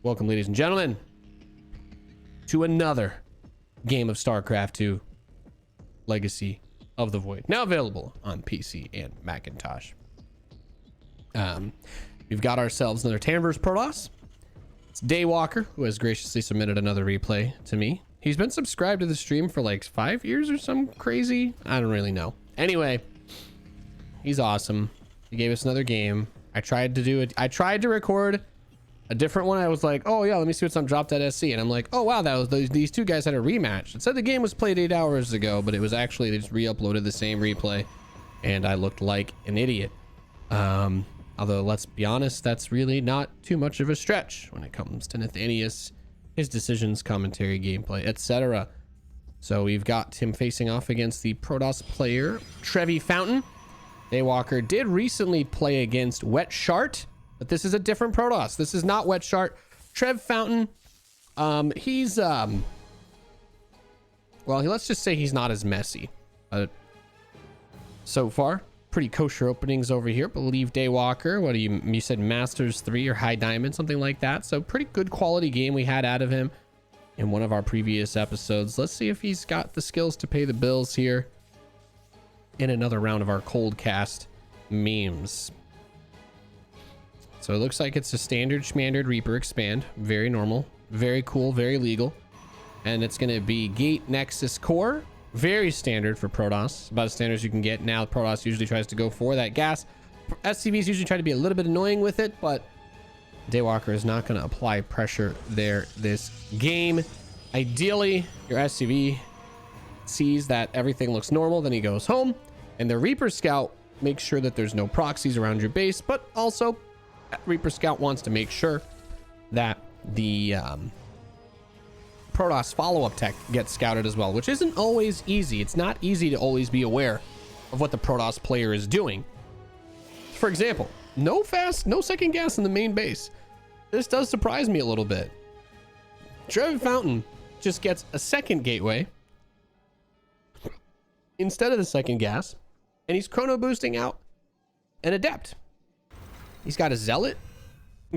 Welcome, ladies and gentlemen, to another game of StarCraft 2 Legacy of the Void, now available on PC and Macintosh. We've got ourselves another Terran vs Protoss. It's Daywalker, who has graciously submitted another replay to me. He's been subscribed to the stream for like 5 years or some crazy, I don't really know. Anyway, he's awesome. He gave us another game. I tried to record a different one. I was like, oh yeah, let me see what's on Drop.sc, and I'm like, oh wow, that was these two guys had a rematch. It said the game was played 8 hours ago, but it was actually, they just re-uploaded the same replay, and I looked like an idiot. Although let's be honest, that's really not too much of a stretch when it comes to Nathanias, his decisions, commentary, gameplay, etc. So we've got him facing off against the Protoss player Trevi Fountain. Daywalker did recently play against Wet Shart, but this is a different Protoss. This is not Wet Shart. Trev Fountain, he's well, let's just say he's not as messy. So far, pretty kosher openings over here. Believe Daywalker, what do you said, Masters 3 or High Diamond, something like that. So pretty good quality game we had out of him in one of our previous episodes. Let's see if he's got the skills to pay the bills here in another round of our cold cast memes. So it looks like it's a standard schmandard Reaper expand. Very normal, very cool, very legal. And it's going to be Gate Nexus Core. Very standard for Protoss. About as standard as you can get. Now Protoss usually tries to go for that gas. SCVs usually try to be a little bit annoying with it, but Daywalker is not going to apply pressure there this game. Ideally, your SCV sees that everything looks normal, then he goes home. And the Reaper Scout makes sure that there's no proxies around your base, but also Reaper Scout wants to make sure that the Protoss follow-up tech gets scouted as well, which isn't always easy. It's not easy to always be aware of what the Protoss player is doing. For example, no second gas in the main base. This does surprise me a little bit. Trevi Fountain just gets a second gateway instead of the second gas, and he's chrono boosting out an Adept. He's got a Zealot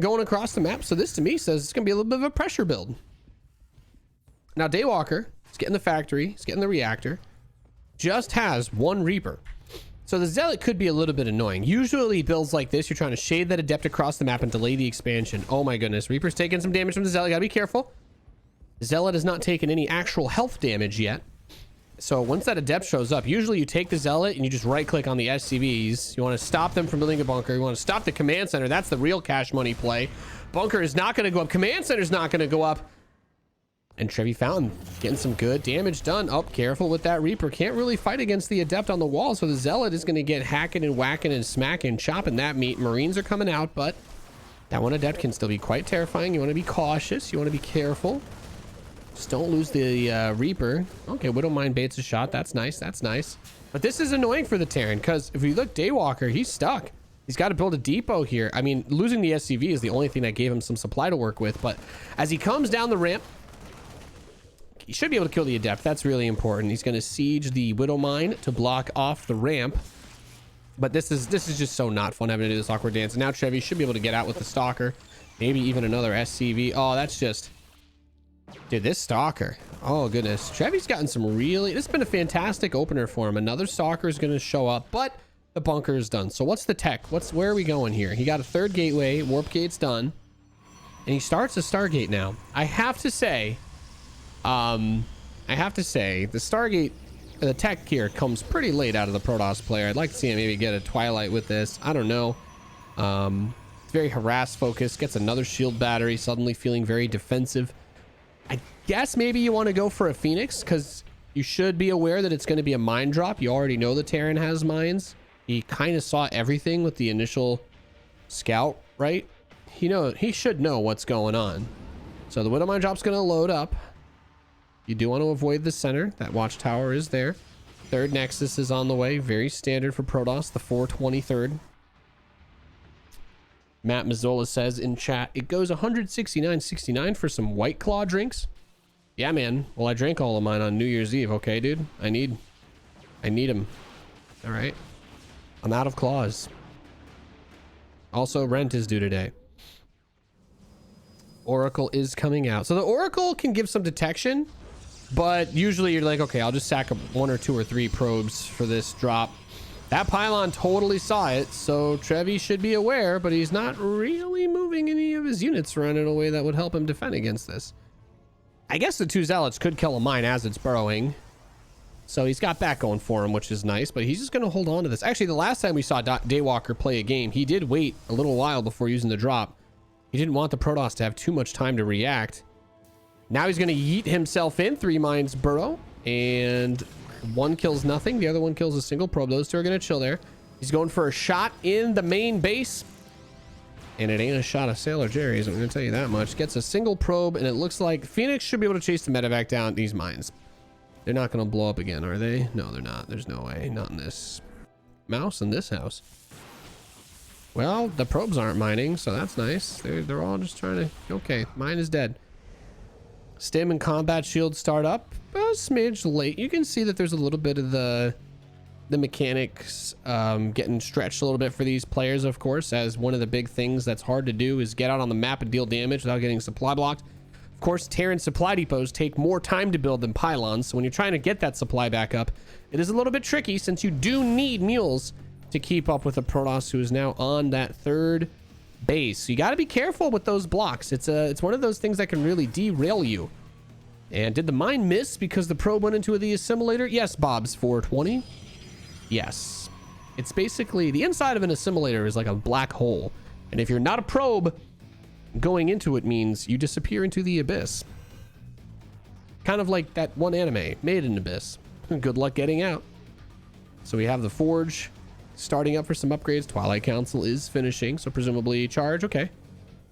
going across the map. So this to me says it's going to be a little bit of a pressure build. Now Daywalker is getting the factory. He's getting the reactor. Just has one Reaper. So the Zealot could be a little bit annoying. Usually builds like this, you're trying to shade that Adept across the map and delay the expansion. Oh my goodness. Reaper's taking some damage from the Zealot. Gotta be careful. Zealot has not taken any actual health damage yet. So once that Adept shows up, usually you take the Zealot and you just right click on the SCVs. You want to stop them from building a bunker. You want to stop the command center. That's the real cash money play. Bunker is not going to go up. Command center is not going to go up. And Trevi Fountain getting some good damage done. Oh, careful with that Reaper. Can't really fight against the Adept on the wall. So the Zealot is going to get hacking and whacking and smacking, chopping that meat. Marines are coming out, but that one Adept can still be quite terrifying. You want to be cautious. You want to be careful. Just don't lose the Reaper. Okay, Widowmine baits a shot. That's nice. That's nice. But this is annoying for the Terran, because if you look Daywalker, he's stuck. He's got to build a depot here. I mean, losing the SCV is the only thing that gave him some supply to work with. But as he comes down the ramp, he should be able to kill the Adept. That's really important. He's going to siege the Widowmine to block off the ramp. But this is just so not fun having to do this awkward dance. And now Trevi should be able to get out with the Stalker. Maybe even another SCV. Oh, that's just... Dude, this Stalker. Oh, goodness. Trevi's gotten some really... This has been a fantastic opener for him. Another Stalker is going to show up, but the bunker is done. So what's the tech? Where are we going here? He got a third gateway. Warp gate's done. And he starts a Stargate now. I have to say, the Stargate, the tech here comes pretty late out of the Protoss player. I'd like to see him maybe get a Twilight with this. I don't know. It's very harass focused. Gets another shield battery. Suddenly feeling very defensive. I guess maybe you want to go for a Phoenix, because you should be aware that it's going to be a mine drop. You already know the Terran has mines. He kind of saw everything with the initial scout, right? He should know what's going on. So the Widowmine drop's going to load up. You do want to avoid the center. That watchtower is there. Third Nexus is on the way. Very standard for Protoss, the 423rd. Matt Mazzola says in chat, it goes 169.69 for some White Claw drinks. Yeah, man. Well, I drank all of mine on New Year's Eve. Okay, dude. I need them. All right. I'm out of claws. Also, rent is due today. Oracle is coming out. So the Oracle can give some detection, but usually you're like, okay, I'll just sack up 1 or 2 or 3 probes for this drop. That pylon totally saw it, so Trevi should be aware, but he's not really moving any of his units around in a way that would help him defend against this. I guess the 2 zealots could kill a mine as it's burrowing. So he's got that going for him, which is nice, but he's just going to hold on to this. Actually, the last time we saw Daywalker play a game, he did wait a little while before using the drop. He didn't want the Protoss to have too much time to react. Now he's going to yeet himself in. 3 mines burrow, and 1 kills nothing. The other one kills a single probe. Those 2 are going to chill there. He's going for a shot in the main base. And it ain't a shot of Sailor Jerry's, I'm going to tell you that much. Gets a single probe, and it looks like Phoenix should be able to chase the medevac down these mines. They're not going to blow up again, are they? No, they're not. There's no way. Not in this mouse in this house. Well, the probes aren't mining, so that's nice. They're all just trying to... Okay, mine is dead. Stim and combat shield start up. A smidge late. You can see that there's a little bit of the mechanics getting stretched a little bit for these players, of course, as one of the big things that's hard to do is get out on the map and deal damage without getting supply blocked. Of course, Terran supply depots take more time to build than pylons, so when you're trying to get that supply back up, it is a little bit tricky since you do need mules to keep up with a Protoss who is now on that 3rd base. So you got to be careful with those blocks. It's one of those things that can really derail you. And did the mine miss because the probe went into the assimilator? Yes, Bob's 420. Yes. It's basically the inside of an assimilator is like a black hole. And if you're not a probe, going into it means you disappear into the abyss. Kind of like that one anime, Made in Abyss. Good luck getting out. So we have the Forge starting up for some upgrades. Twilight Council is finishing, so presumably charge. Okay.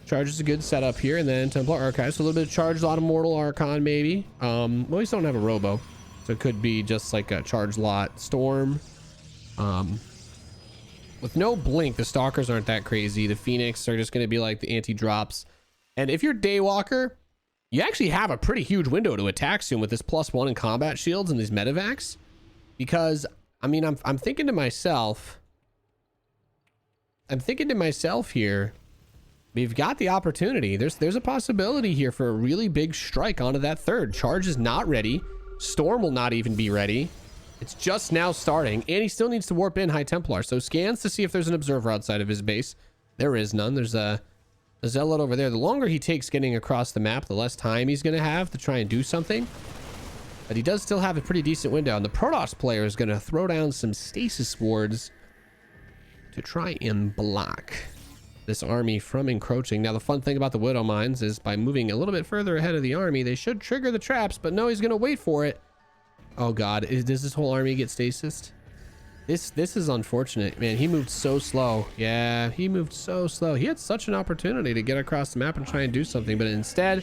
Charge is a good setup here. And then Templar Archives. So a little bit of charge, a lot of Mortal Archon maybe. Well, we still don't have a Robo. So it could be just like a charge lot. Storm. With no blink, the Stalkers aren't that crazy. The Phoenix are just going to be like the anti-drops. And if you're Daywalker, you actually have a pretty huge window to attack soon with this +1 in combat shields and these medevacs. Because, I mean, I'm thinking to myself... here, we've got the opportunity. There's a possibility here for a really big strike onto that 3rd. Charge is not ready. Storm will not even be ready. It's just now starting, and he still needs to warp in High Templar. So scans to see if there's an observer outside of his base. There is none. There's a zealot over there. The longer he takes getting across the map, the less time he's going to have to try and do something. But he does still have a pretty decent window. And the Protoss player is going to throw down some stasis wards to try and block this army from encroaching. Now, the fun thing about the Widow Mines is by moving a little bit further ahead of the army, they should trigger the traps, but no, he's going to wait for it. Oh God, does this whole army get stasis? This is unfortunate, man. He moved so slow. Yeah, he moved so slow. He had such an opportunity to get across the map and try and do something, but instead,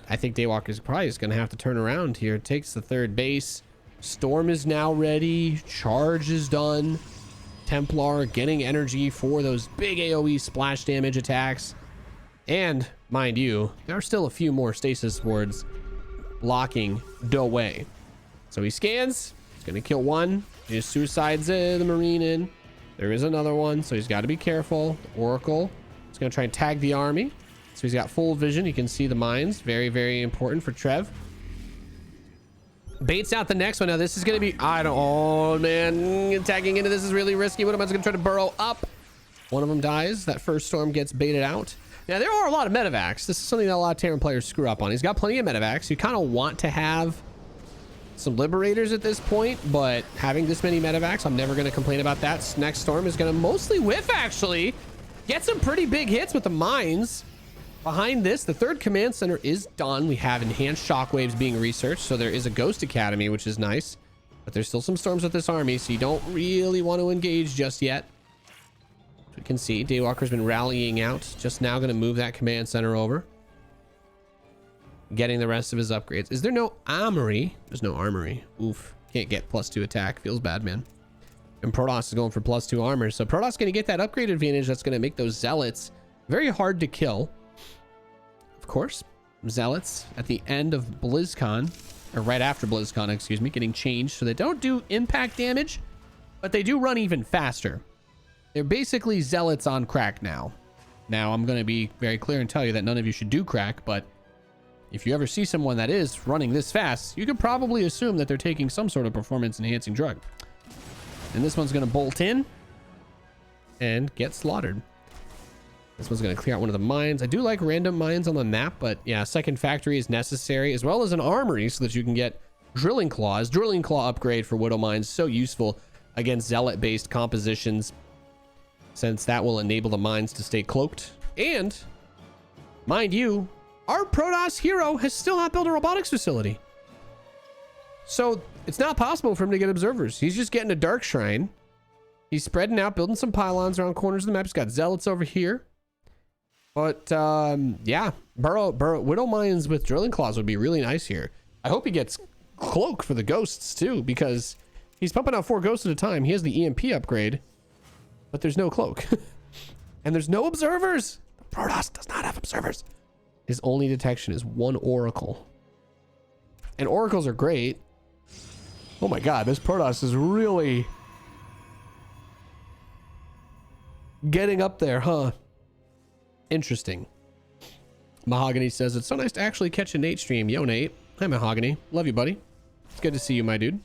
I think Daywalker is probably just going to have to turn around here. Takes the 3rd base. Storm is now ready. Charge is done. Templar getting energy for those big AoE splash damage attacks. And, mind you, there are still a few more stasis wards blocking the way. So he scans. He's going to kill 1. He just suicides the Marine in. There is another one, so he's got to be careful. Oracle is going to try and tag the army. So he's got full vision. He can see the mines. Very, very important for Trev. Baits out the next one. Now, this is going to be... Oh, man. Tagging into this is really risky. What am I going to try to burrow up? One of them dies. That first storm gets baited out. Now, there are a lot of medevacs. This is something that a lot of Terran players screw up on. He's got plenty of medevacs. You kind of want to have some liberators at this point, but having this many medevacs, I'm never going to complain about that. Next storm is going to mostly whiff, actually. Get some pretty big hits with the mines. Behind this, the 3rd command center is done. We have enhanced shockwaves being researched, so there is a Ghost Academy, which is nice. But there's still some storms with this army, so you don't really want to engage just yet. As we can see, Daywalker's been rallying out. Just now going to move that command center over. Getting the rest of his upgrades. Is there no armory? There's no armory. Oof. Can't get +2 attack. Feels bad, man. And Protoss is going for +2 armor. So Protoss going to get that upgrade advantage that's going to make those zealots very hard to kill. Of course, zealots at the end of BlizzCon, or right after BlizzCon, excuse me, getting changed so they don't do impact damage, but they do run even faster. They're basically zealots on crack now. Now, I'm going to be very clear and tell you that none of you should do crack, but if you ever see someone that is running this fast, you could probably assume that they're taking some sort of performance-enhancing drug. And this one's going to bolt in and get slaughtered. This one's going to clear out one of the mines. I do like random mines on the map, but yeah, second factory is necessary, as well as an armory so that you can get drilling claws. Drilling claw upgrade for Widow mines, so useful against zealot-based compositions, since that will enable the mines to stay cloaked. And, mind you, our Protoss hero has still not built a robotics facility. So it's not possible for him to get observers. He's just getting a dark shrine. He's spreading out, building some pylons around corners of the map. He's got zealots over here. But yeah, Widow mines with drilling claws would be really nice here. I hope he gets cloak for the ghosts too, because he's pumping out 4 ghosts at a time. He has the EMP upgrade, but there's no cloak. And there's no observers. The Protoss does not have observers. His only detection is 1 oracle. And oracles are great. Oh my god, this Protoss is really getting up there, huh? Interesting. Mahogany says, it's so nice to actually catch a Nate stream. Yo, Nate. Hi, Mahogany. Love you, buddy. It's good to see you, my dude.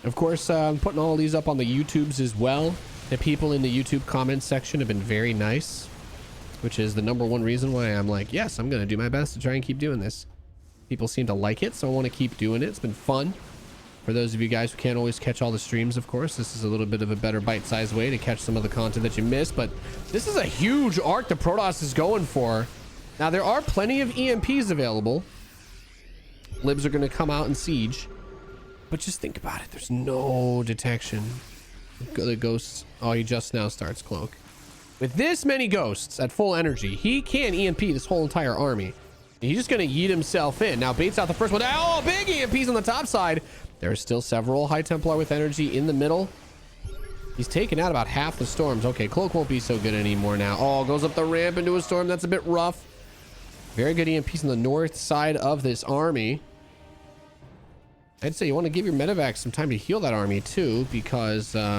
Of course, I'm putting all these up on the YouTubes as well. The people in the YouTube comments section have been very nice, which is the #1 reason why I'm like, yes, I'm going to do my best to try and keep doing this. People seem to like it, so I want to keep doing it. It's been fun. For those of you guys who can't always catch all the streams, of course, this is a little bit of a better bite-sized way to catch some of the content that you missed, but this is a huge arc the Protoss is going for. Now, there are plenty of EMPs available. Libs are going to come out and siege, but just think about it. There's no detection. The ghosts, oh, he just now starts cloak. With this many ghosts at full energy, he can EMP this whole entire army. He's just going to yeet himself in. Now, baits out the first one. Oh, big EMPs on the top side. There are still several High Templar with energy in the middle. He's taken out about half the storms. Okay, cloak won't be so good anymore now. Oh, goes up the ramp into a storm. That's a bit rough. Very good EMPs on the north side of this army. I'd say you want to give your medevacs some time to heal that army too, because they're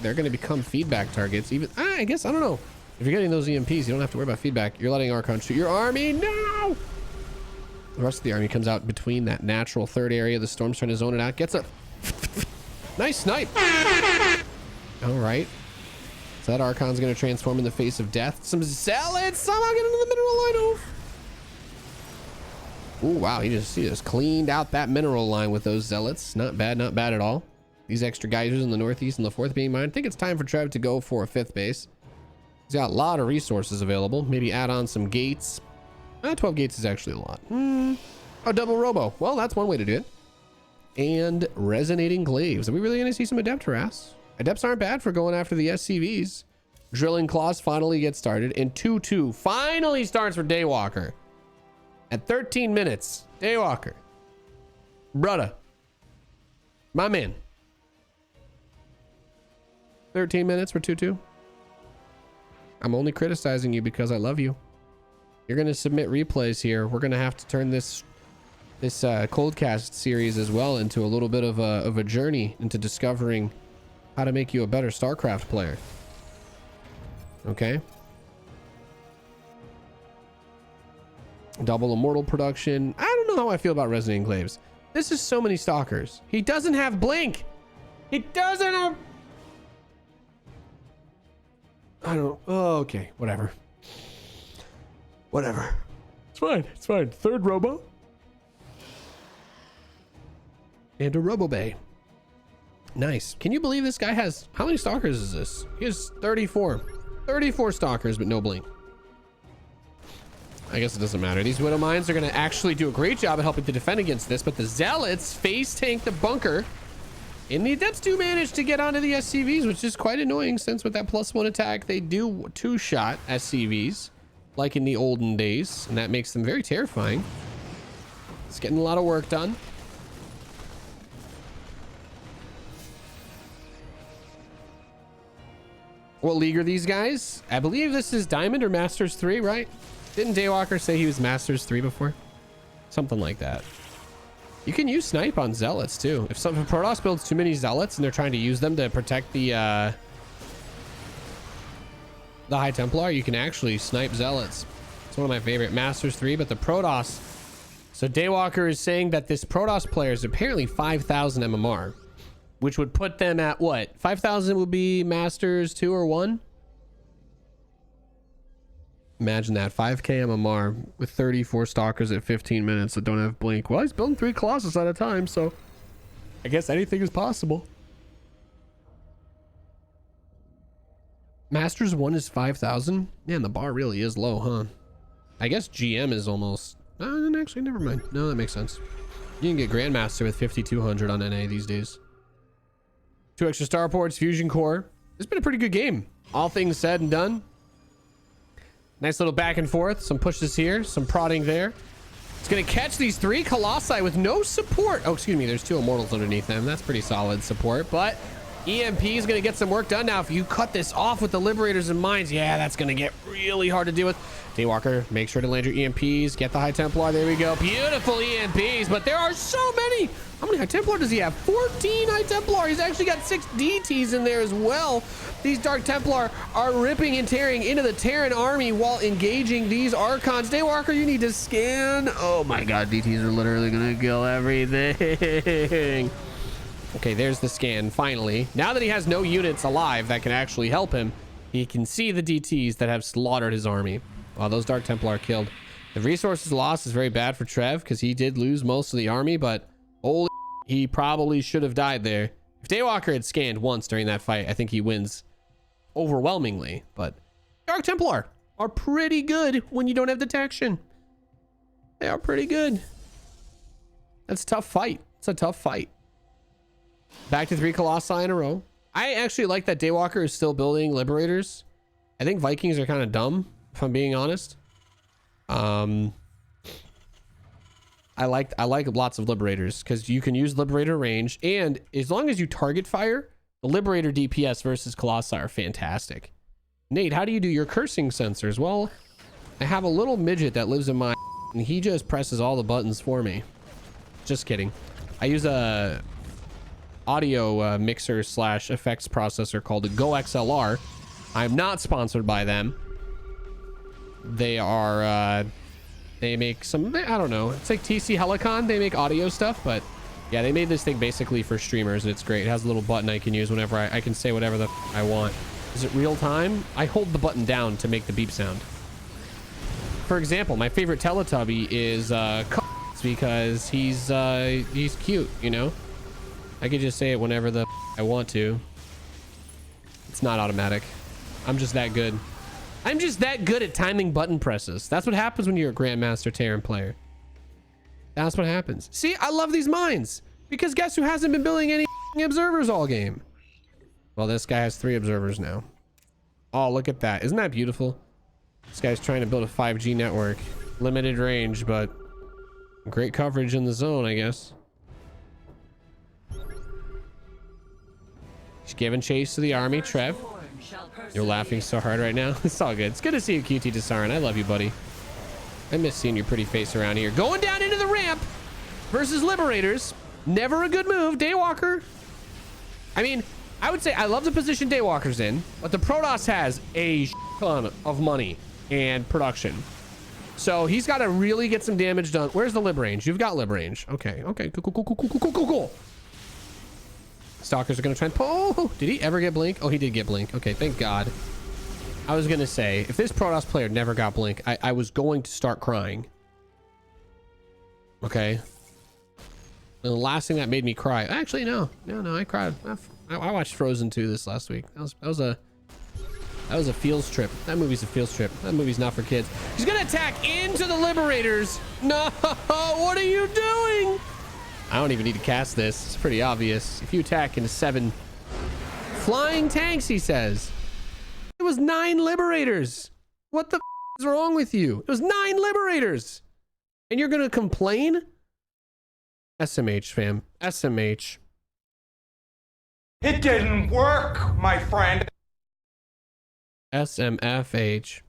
going to become feedback targets. Even I guess, I don't know. If you're getting those EMPs, you don't have to worry about feedback. You're letting Archon shoot your army. No! The rest of the army comes out between that natural third area. The Storm's trying to zone it out. Gets a nice snipe. All right. So that Archon's going to transform in the face of death. Some zealots somehow get into the mineral line. Oh, wow. He just cleaned out that mineral line with those zealots. Not bad at all. These extra geysers in the northeast and the 4th being mined. I think it's time for Trev to go for a 5th base. He's got a lot of resources available. Maybe add on some gates. 12 gates is actually a lot. A double robo. Well, that's one way to do it. And resonating glaives. Are we really going to see some adept harass? Adepts aren't bad for going after the SCVs. Drilling claws finally get started. And 2-2 finally starts for Daywalker. At 13 minutes. Daywalker. Brudda. My man. 13 minutes for 2-2. I'm only criticizing you because I love you. You're going to submit replays here. We're going to have to turn this Coldcast series as well into a little bit of a journey into discovering how to make you a better StarCraft player. Okay? Double immortal production. I don't know how I feel about Resonating Glaives. This is so many stalkers. He doesn't have blink. He doesn't have... I don't... Oh, okay. Whatever. Whatever. It's fine. It's fine. 3rd robo. And a robo bay. Nice. Can you believe this guy has... How many stalkers is this? He has 34. 34 stalkers, but no blink. I guess it doesn't matter. These Widow Mines are going to actually do a great job at helping to defend against this, but the Zealots face tank the bunker. And the Adepts do manage to get onto the SCVs, which is quite annoying since with that +1 attack, they do 2-shot SCVs, like in the olden days, and that makes them very terrifying. It's getting a lot of work done. What league are these guys? I believe this is Diamond or Masters 3, right? Didn't Daywalker say he was Masters 3 before? Something like that. You can use Snipe on Zealots too. If Protoss builds too many Zealots and they're trying to use them to protect the the High Templar, you can actually snipe Zealots. It's one of my favorite. Masters 3, but the Protoss. So Daywalker is saying that this Protoss player is apparently 5,000 MMR, which would put them at what? 5,000 would be Masters 2 or 1? Imagine that. 5k MMR with 34 Stalkers at 15 minutes that don't have blink. Well, he's building 3 Colossus at a time, so I guess anything is possible. Masters 1 is 5,000. Man, the bar really is low, huh? I guess GM is almost... actually, never mind. No, that makes sense. You can get Grandmaster with 5,200 on NA these days. 2 extra starports, Fusion Core. It's been a pretty good game. All things said and done. Nice little back and forth. Some pushes here, some prodding there. It's going to catch these 3 Colossi with no support. Oh, excuse me. There's 2 Immortals underneath them. That's pretty solid support, but EMP is going to get some work done. Now, if you cut this off with the Liberators and Mines, yeah, that's going to get really hard to deal with. Daywalker, make sure to land your EMPs. Get the High Templar. There we go. Beautiful EMPs, but there are so many. How many High Templar does he have? 14 High Templar. He's actually got 6 DTs in there as well. These Dark Templar are ripping and tearing into the Terran army while engaging these Archons. Daywalker, you need to scan. Oh my God, DTs are literally going to kill everything. Okay, there's the scan, finally. Now that he has no units alive that can actually help him, he can see the DTs that have slaughtered his army. Wow, those Dark Templar are killed. The resources lost is very bad for Trev because he did lose most of the army, but holy he probably should have died there. If Daywalker had scanned once during that fight, I think he wins overwhelmingly. But Dark Templar are pretty good when you don't have detection. They are pretty good. That's a tough fight. It's a tough fight. Back to 3 Colossi in a row. I actually like that Daywalker is still building Liberators. I think Vikings are kind of dumb, if I'm being honest. I like lots of Liberators because you can use Liberator range, and as long as you target fire, the Liberator DPS versus Colossi are fantastic. Nate, how do you do your cursing sensors? Well, I have a little midget that lives in my and he just presses all the buttons for me. Just kidding. I use a audio mixer / effects processor called the Go XLR. I'm not sponsored by them. They are they make some, I don't know, it's like TC Helicon. They make audio stuff, but yeah, they made this thing basically for streamers, and it's great. It has a little button I can use whenever I can say whatever the I want. Is it real time? I hold the button down to make the beep sound. For example, my favorite Teletubby is because he's cute, you know. I could just say it whenever the I want to. It's not automatic. I'm just that good. I'm just that good at timing button presses. That's what happens when you're a Grandmaster Terran player. That's what happens. See, I love these mines because guess who hasn't been building any observers all game? Well, this guy has 3 observers now. Oh, look at that. Isn't that beautiful? This guy's trying to build a 5G network. Limited range, but great coverage in the zone, I guess. He's giving chase to the army. Trev, you're laughing so hard right now. It's all good. It's good to see you, QT Desarin. I love you, buddy. I miss seeing your pretty face around here. Going down into the ramp versus Liberators. Never a good move. Daywalker. I mean, I would say I love the position Daywalker's in, but the Protoss has a ton of money and production. So he's got to really get some damage done. Where's the lib range? You've got lib range. Okay. Okay. Cool. Stalkers are going to try and pull. Oh, did he ever get blink? Oh, he did get blink. Okay. Thank God. I was going to say, if this Protoss player never got blink, I was going to start crying. Okay. And the last thing that made me cry. Actually, no, I cried. I watched Frozen 2 this last week. That was a feels trip. That movie's a feels trip. That movie's not for kids. He's gonna attack into the Liberators. No, what are you doing? I don't even need to cast this. It's pretty obvious. If you attack into 7 flying tanks, he says. It was 9 Liberators. What the is wrong with you? It was 9 Liberators. And you're gonna complain? SMH, fam. SMH. It didn't work, my friend. SMFH.